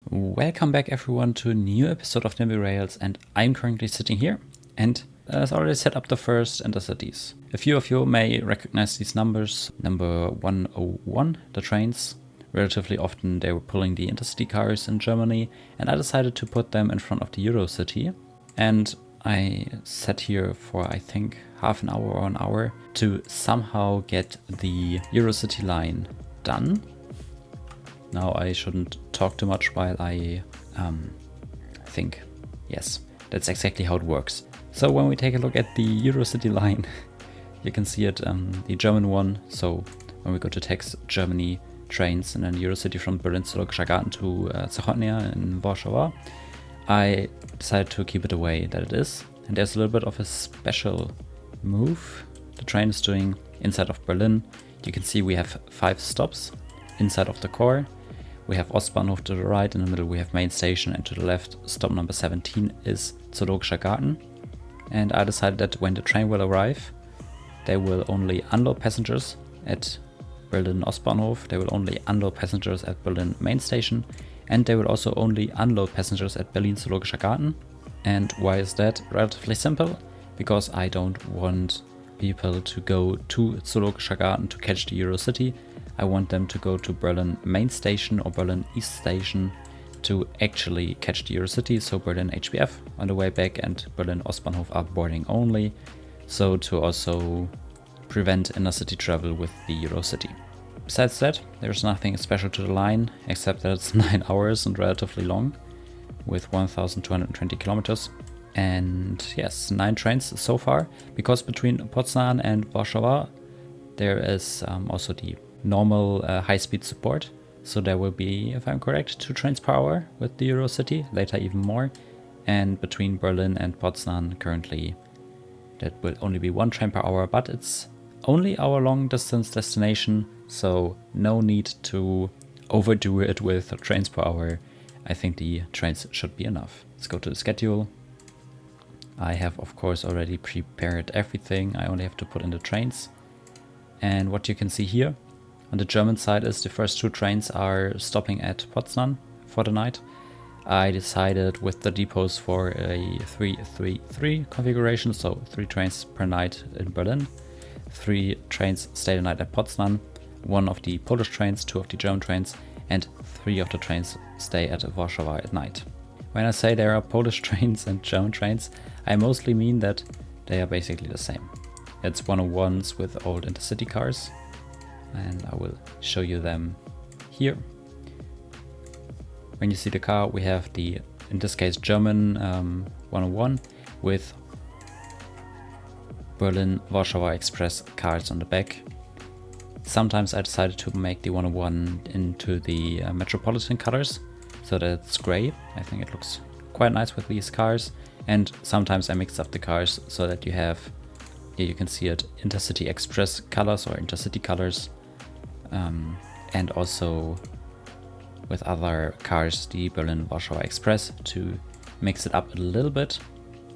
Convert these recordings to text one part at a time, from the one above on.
Welcome back everyone to a new episode of NIMBY Rails, and I'm currently sitting here and has already set up the first intercities. A few of you may recognize these numbers. Number 101, the trains. Relatively often they were pulling the intercity cars in Germany, and I decided to put them in front of the EuroCity. And I sat here for I think half an hour or an hour to somehow get the EuroCity line done. Now I shouldn't talk too much while I think. Yes, that's exactly how it works. So when we take a look at the EuroCity line, you can see it, the German one. So when we go to text Germany trains and then EuroCity from Berlin to Zoologischer Garten to Zachodnia in Warsaw, I decided to keep it the way that it is. And there's a little bit of a special move the train is doing inside of Berlin. You can see we have 5 stops inside of the core. We have Ostbahnhof to the right, in the middle we have main station, and to the left, stop number 17 is Zoologischer Garten. And I decided that when the train will arrive, they will only unload passengers at Berlin Ostbahnhof, they will only unload passengers at Berlin main station, and they will also only unload passengers at Berlin Zoologischer Garten. And why is that? Relatively simple, because I don't want people to go to Zoologischer Garten to catch the EuroCity. I want them to go to Berlin main station or Berlin East station to actually catch the EuroCity, so Berlin HBF on the way back and Berlin Ostbahnhof are boarding only, so to also prevent inner-city travel with the EuroCity. Besides that, there's nothing special to the line, except that it's 9 hours and relatively long, with 1,220 kilometers. And yes, 9 trains so far, because between Poznan and Warsaw there is also the normal high-speed support, so there will be, if I'm correct, 2 trains per hour with the EuroCity, later even more. And between Berlin and Poznan currently that will only be 1 train per hour, but it's only our long distance destination, so no need to overdo it with trains per hour. I think the trains should be enough. Let's go to the schedule. I have of course already prepared everything, I only have to put in the trains. And what you can see here on the German side is the first 2 trains are stopping at Poznan for the night. I decided with the depots for a 3-3-3 configuration, so 3 trains per night in Berlin, 3 trains stay the night at Poznan, 1 of the Polish trains, 2 of the German trains, and 3 of the trains stay at Warsaw at night. When I say there are Polish trains and German trains, I mostly mean that they are basically the same. It's 101s with old intercity cars, and I will show you them here. When you see the car, we have the, in this case, German 101 with Berlin-Warsaw Express cars on the back. Sometimes I decided to make the 101 into the Metropolitan colors, so that it's gray. I think it looks quite nice with these cars. And sometimes I mix up the cars so that you have, here you can see it, Intercity Express colors or Intercity colors. And also with other cars, the Berlin-Warsaw Express, to mix it up a little bit.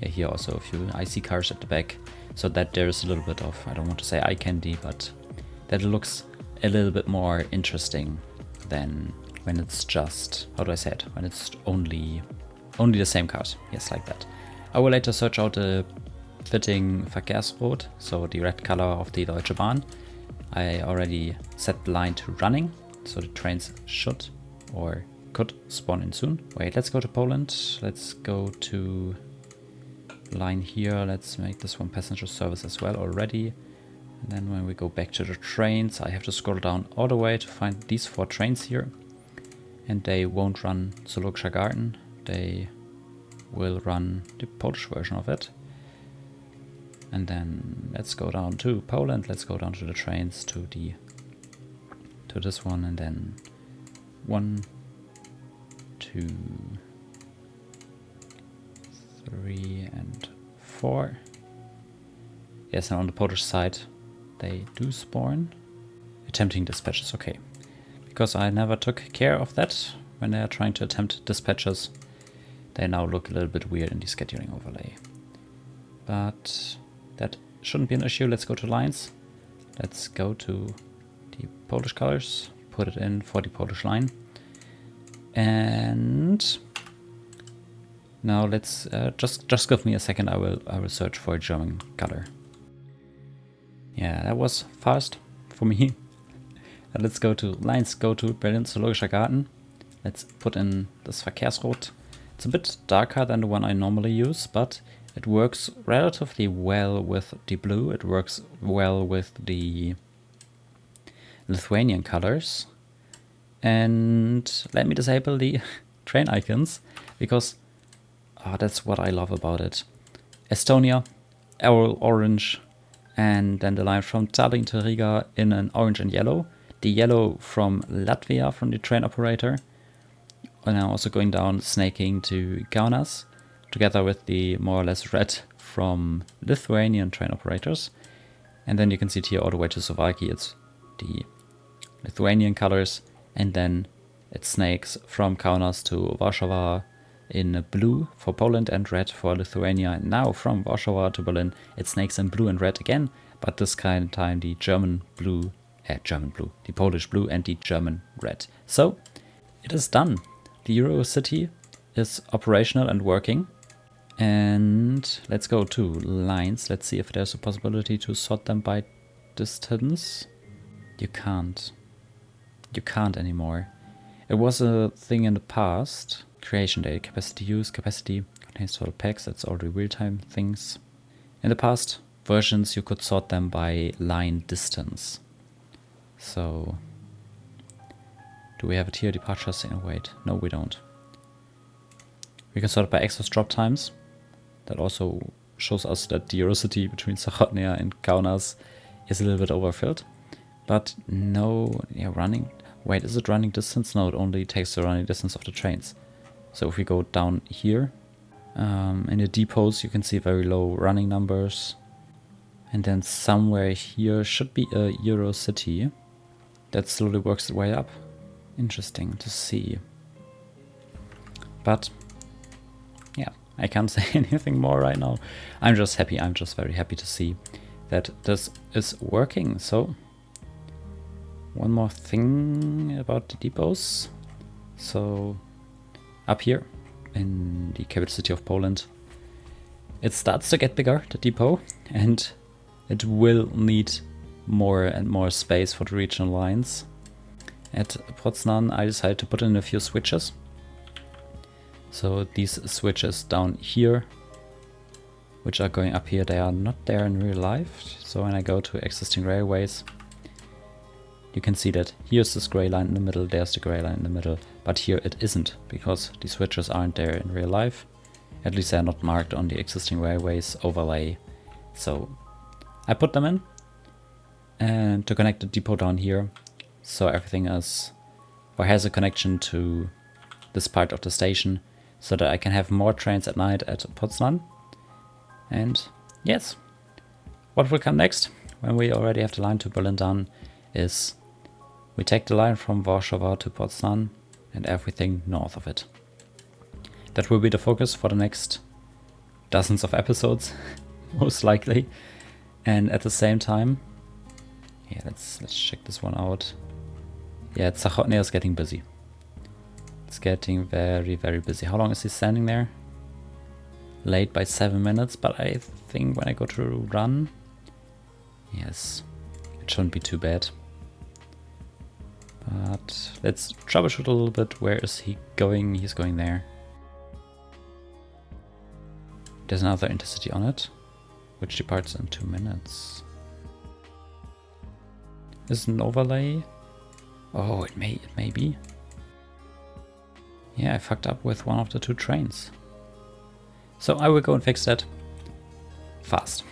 Yeah, here also a few IC cars at the back, so that there's a little bit of, I don't want to say eye candy, but that it looks a little bit more interesting than when it's just, how do I say it, when it's only the same cars. Yes, like that. I will later search out the fitting Verkehrsrot, so the red color of the Deutsche Bahn. I already set the line to running, so the trains should or could spawn in soon. Wait, let's go to Poland. Let's go to line here. Let's make this one passenger service as well already. And then when we go back to the trains, I have to scroll down all the way to find these 4 trains here. And they won't run Zoologischer Garten. They will run the Polish version of it. And then let's go down to Poland, let's go down to the trains, to this one, and then 1, 2, 3, and 4. Yes, and on the Polish side, they do spawn. Attempting dispatches, okay. Because I never took care of that when they are trying to attempt dispatches, they now look a little bit weird in the scheduling overlay. But that shouldn't be an issue. Let's go to lines. Let's go to the Polish colors, put it in for the Polish line. And now let's just give me a second. I will search for a German color. Yeah, that was fast for me. Let's go to Lines, go to Berlin Zoologischer Garten. Let's put in this Verkehrsrot. It's a bit darker than the one I normally use, but it works relatively well with the blue. It works well with the Lithuanian colors. And let me disable the train icons, because that's what I love about it. Estonia, orange, and then the line from Tallinn to Riga in an orange and yellow. The yellow from Latvia, from the train operator. And I'm also going down, snaking to Kaunas, together with the more or less red from Lithuanian train operators. And then you can see it here all the way to Slovakia. It's the Lithuanian colors. And then it snakes from Kaunas to Warsaw in blue for Poland and red for Lithuania. And now from Warsaw to Berlin, it snakes in blue and red again. But this kind of time the German blue, the Polish blue and the German red. So it is done. The EuroCity is operational and working. And let's go to lines. Let's see if there's a possibility to sort them by distance. You can't. You can't anymore. It was a thing in the past. Creation date, capacity use, capacity contains total packs. That's all the real-time things. In the past versions, you could sort them by line distance. So, do we have it here? Departures? Wait, no, we don't. We can sort it by excess drop times. That also shows us that the EuroCity between Zachodnia and Kaunas is a little bit overfilled. But no, yeah, running. Wait, is it running distance? No, it only takes the running distance of the trains. So if we go down here, in the depots, you can see very low running numbers. And then somewhere here should be a EuroCity that slowly works its way up. Interesting to see. But yeah, I can't say anything more right now. I'm just happy. I'm just very happy to see that this is working. So one more thing about the depots. So up here in the capital city of Poland, it starts to get bigger, the depot, and it will need more and more space for the regional lines. At Poznan, I decided to put in a few switches. So these switches down here, which are going up here, they are not there in real life. So when I go to existing railways, you can see that here's this gray line in the middle, there's the gray line in the middle, but here it isn't, because the switches aren't there in real life. At least they're not marked on the existing railways overlay. So I put them in, and to connect the depot down here, so everything is, or has a connection to this part of the station, so that I can have more trains at night at Poznan. And yes, what will come next, when we already have the line to Berlin done, is we take the line from Warsaw to Poznan and everything north of it. That will be the focus for the next dozens of episodes, most likely. And at the same time, yeah, let's check this one out. Yeah, Zachodnia is getting busy. It's getting very, very busy. How long is he standing there? Late by 7 minutes, but I think when I go to run, yes, it shouldn't be too bad. But let's troubleshoot a little bit. Where is he going? He's going there. There's another intercity on it, which departs in 2 minutes. Is an overlay? Oh, it may be. Yeah, I fucked up with one of the 2 trains. So I will go and fix that fast.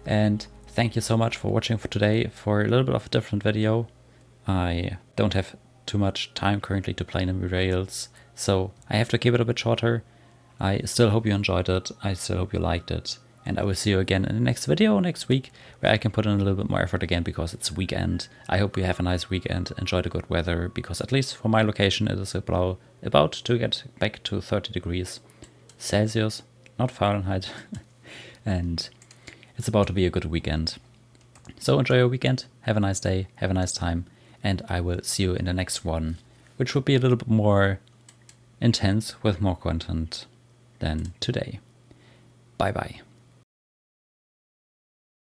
And thank you so much for watching for today, for a little bit of a different video. I don't have too much time currently to play NIMBY Rails, so I have to keep it a bit shorter. I still hope you enjoyed it, I still hope you liked it, and I will see you again in the next video next week, where I can put in a little bit more effort again, because it's weekend. I hope you have a nice weekend, enjoy the good weather, because at least for my location it is about to get back to 30 degrees Celsius, not Fahrenheit, and it's about to be a good weekend. So enjoy your weekend, have a nice day, have a nice time, and I will see you in the next one which would be a little bit more intense with more content than today. Bye bye.